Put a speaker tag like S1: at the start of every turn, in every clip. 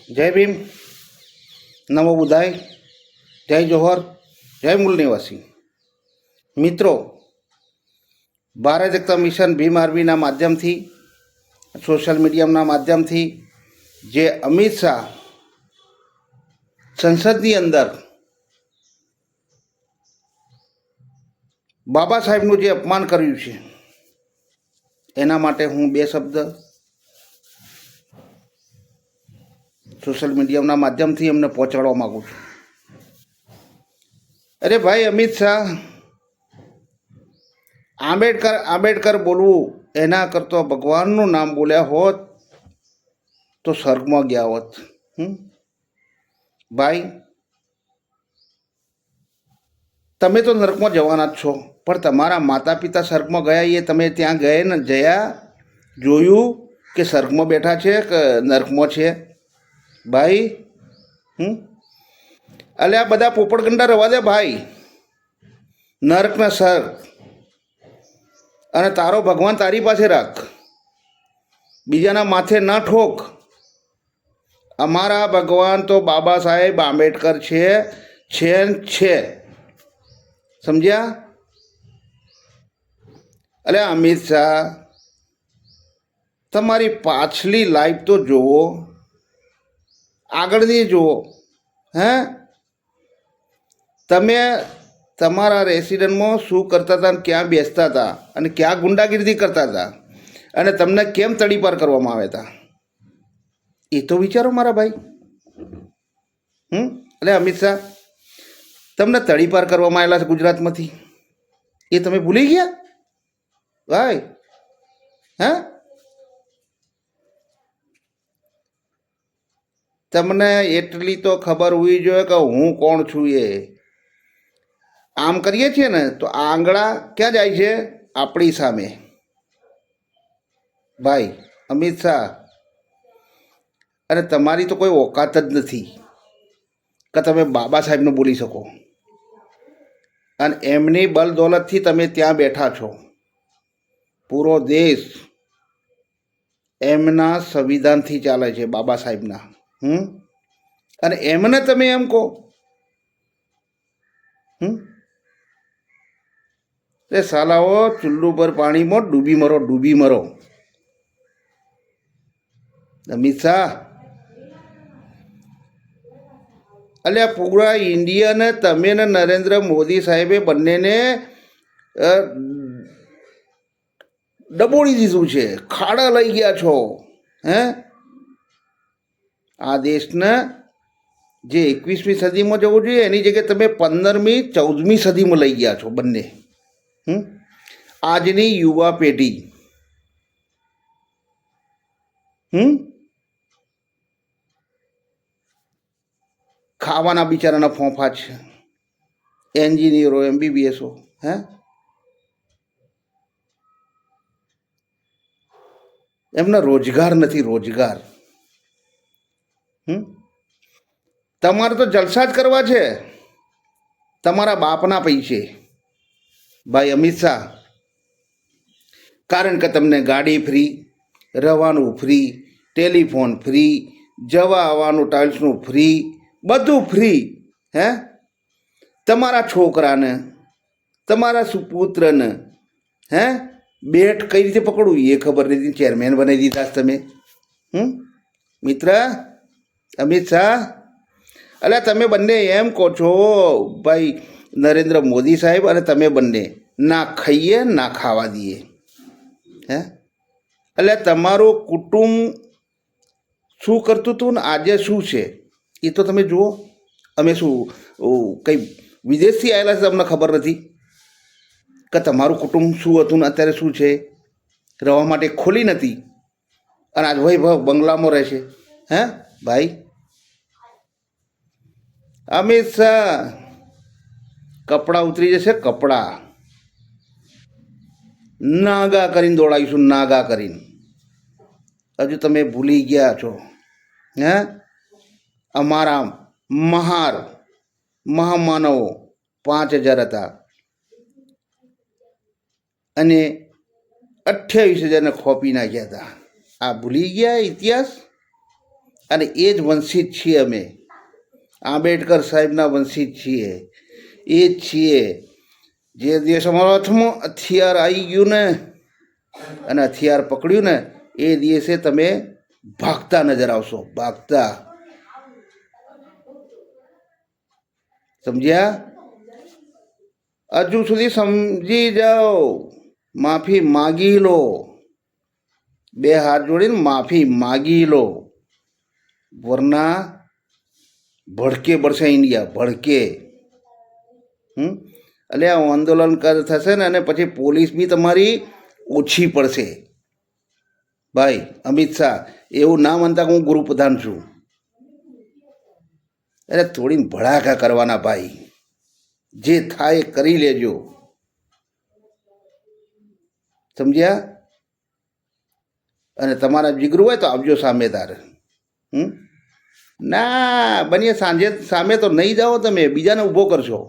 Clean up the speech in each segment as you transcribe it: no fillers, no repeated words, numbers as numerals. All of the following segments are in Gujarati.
S1: જય ભીમ, નમો બુદ્ધાય, જય જોહર, જય મૂળ નિવાસી. મિત્રો, ભારત એકતા મિશન ભીમ આર્મીના માધ્યમથી, સોશિયલ મીડિયાના માધ્યમથી જે અમિત શાહ સંસદની અંદર બાબા સાહેબનું જે અપમાન કર્યું છે એના માટે હું બે શબ્દ સોશિયલ મીડિયાના માધ્યમથી એમને પહોંચાડવા માગું છું. અરે ભાઈ અમિત શાહ, આંબેડકર બોલવું એના કરતાં ભગવાનનું નામ બોલ્યા હોત તો સ્વર્ગમાં ગયા હોત. ભાઈ, તમે તો નર્કમાં જવાના જ છો, પણ તમારા માતા પિતા સ્વર્ગમાં ગયા એ તમે ત્યાં જયા જોયું કે સ્વર્ગમાં બેઠા છે કે નર્કમાં છે? ભાઈ, અલે આ બધા પોપડગંડા રવા દે ભાઈ. નર્કના સ્વર્ગ અને તારો ભગવાન તારી પાસે રાખ, બીજાના માથે ના ઠોક. અમારા ભગવાન તો બાબા સાહેબ આંબેડકર છે. સમજ્યા? અલે અમિત શાહ, તમારી પાછલી લાઈફ તો જુઓ, આગળની જુઓ. તમે તમારા રેસિડન્ટમાં શું કરતા હતા, ક્યાં બેસતા હતા અને ક્યાં ગુંડાગીરી કરતા હતા અને તમને કેમ તડીપાર કરવામાં આવ્યા હતા એ તો વિચારો મારા ભાઈ. એટલે અમિત શાહ, તમને તડીપાર કરવામાં આવેલા છે ગુજરાતમાંથી, એ તમે ભૂલી ગયા ભાઈ? તમને એટલી તો ખબર હોવી જોઈએ કે હું કોણ છું. એ આમ કરીએ છીએ ને તો આંગળા ક્યાં જાય છે? આપણી સામે. ભાઈ અમિત શાહ, અને તમારી તો કોઈ ઓકાત જ નથી કે તમે બાબા સાહેબને બોલી શકો, અને એમની બલદોલતથી તમે ત્યાં બેઠા છો. પૂરો દેશ એમના સંવિધાનથી ચાલે છે, બાબા સાહેબના. અને એમને તમે એમ કહો એ સાલાઓ ચુલ્લુ પર પાણીમાં ડૂબી મરો. અમિત શાહ, અલ્યા પૂરા ઇન્ડિયાને તમે ને નરેન્દ્ર મોદી સાહેબે બંનેને ડબોળી દીધું છે, ખાડા લઈ ગયા છો. આ દેશને જે 21મી સદીમાં જવું જોઈએ એની જગ્યાએ તમે 15મી 14મી સદીમાં લઈ ગયા છો બંને. આજની યુવા પેઢી ખાવાના બિચારાના ફોંફા છે, એન્જિનિયરો, MBBSઓ. એમનો રોજગાર નથી, રોજગાર. તમારે તો જલસા જ કરવા છે, તમારા બાપના પૈસે. ભાઈ અમિત શાહ, કારણ કે તમને ગાડી ફ્રી, રહેવાનું ફ્રી, ટેલિફોન ફ્રી, જવા આવવાનું ટાઇલ્સનું ફ્રી, બધું ફ્રી. તમારા છોકરાને, તમારા સુપુત્રને બેટ કઈ રીતે પકડવું એ ખબર નથી, ચેરમેન બનાવી દીધા તમે. મિત્ર અમિત શાહ, એટલે તમે બંને એમ કહો છો ભાઈ નરેન્દ્ર મોદી સાહેબ અને તમે બંને ના ખાઈએ ના ખાવા દઈએ. એટલે તમારું કુટુંબ શું કરતું હતું ને આજે શું છે એ તો તમે જુઓ. અમે શું કંઈ વિદેશથી આવેલા છે તમને ખબર નથી કે તમારું કુટુંબ શું હતું ને અત્યારે શું છે? રહેવા માટે ખોલી નથી અને આજ વૈભવ બંગલામાં રહે છે. ભાઈ અમિત શાહ, કપડાં ઉતરી જશે, કપડાં નાગા કરીને દોડાવીશું, નાગા કરીને. હજુ તમે ભૂલી ગયા છો. અમારા મહામાનવો 5000 હતા અને 28,000ને ખોપી નાખ્યા હતા. આ ભૂલી ગયા ઇતિહાસ? અને એ જ વંશિત છીએ અમે, આંબેડકર સાહેબના વંશિત છીએ. એ જ છીએ જે દિવસ અમારા હાથમાં હથિયાર આવી ગયું ને અને હથિયાર પકડ્યું ને એ દિવસે તમે ભાગતા નજર આવશો, ભાગતા. સમજ્યા? હજુ સુધી સમજી જાઓ, માફી માગી લો, બે હાથ જોડીને માફી માગી લો, વરના ભડકે બળશે ઇન્ડિયા, ભડકે. એટલે આ આંદોલન થશે ને અને પછી પોલીસ બી તમારી ઓછી પડશે. ભાઈ અમિત શાહ એવું ના માનતા કે હું ગૃહપ્રધાન છું. અરે થોડી ભડાકા કરવાના ભાઈ, જે થાય એ કરી લેજો. સમજ્યા? અને તમારા જીગરું હોય તો આવજો સામેદાર. ના બનીએ સાંજે સામે તો નહીં જાઓ, તમે બીજાને ઊભો કરશો.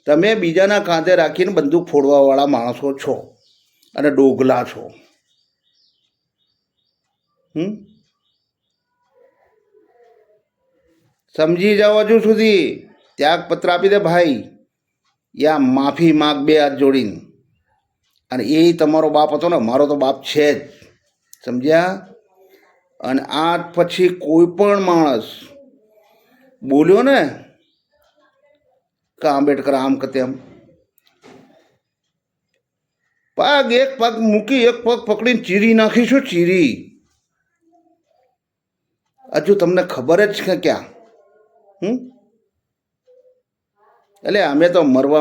S1: તમે બીજાના કાંધે રાખીને બંદૂક ફોડવાવાળા માણસો છો અને ડોગલા છો. સમજી જાઓ. હજુ સુધી ત્યાગપત્ર આપી દે ભાઈ, યા માફી માગ બે હાથ જોડીને. અને એ તમારો બાપ હતો ને, મારો તો બાપ છે જ. સમજ્યા? અને આજ પછી કોઈ પણ માણસ બોલ્યો ને કે આંબેડકર આમ કે તેમ, પગ એક પગ મૂકી એક પગ પકડીને ચીરી નાખીશું, ચીરી. હજુ તમને ખબર જ કે ક્યાં. એટલે અમે તો મરવા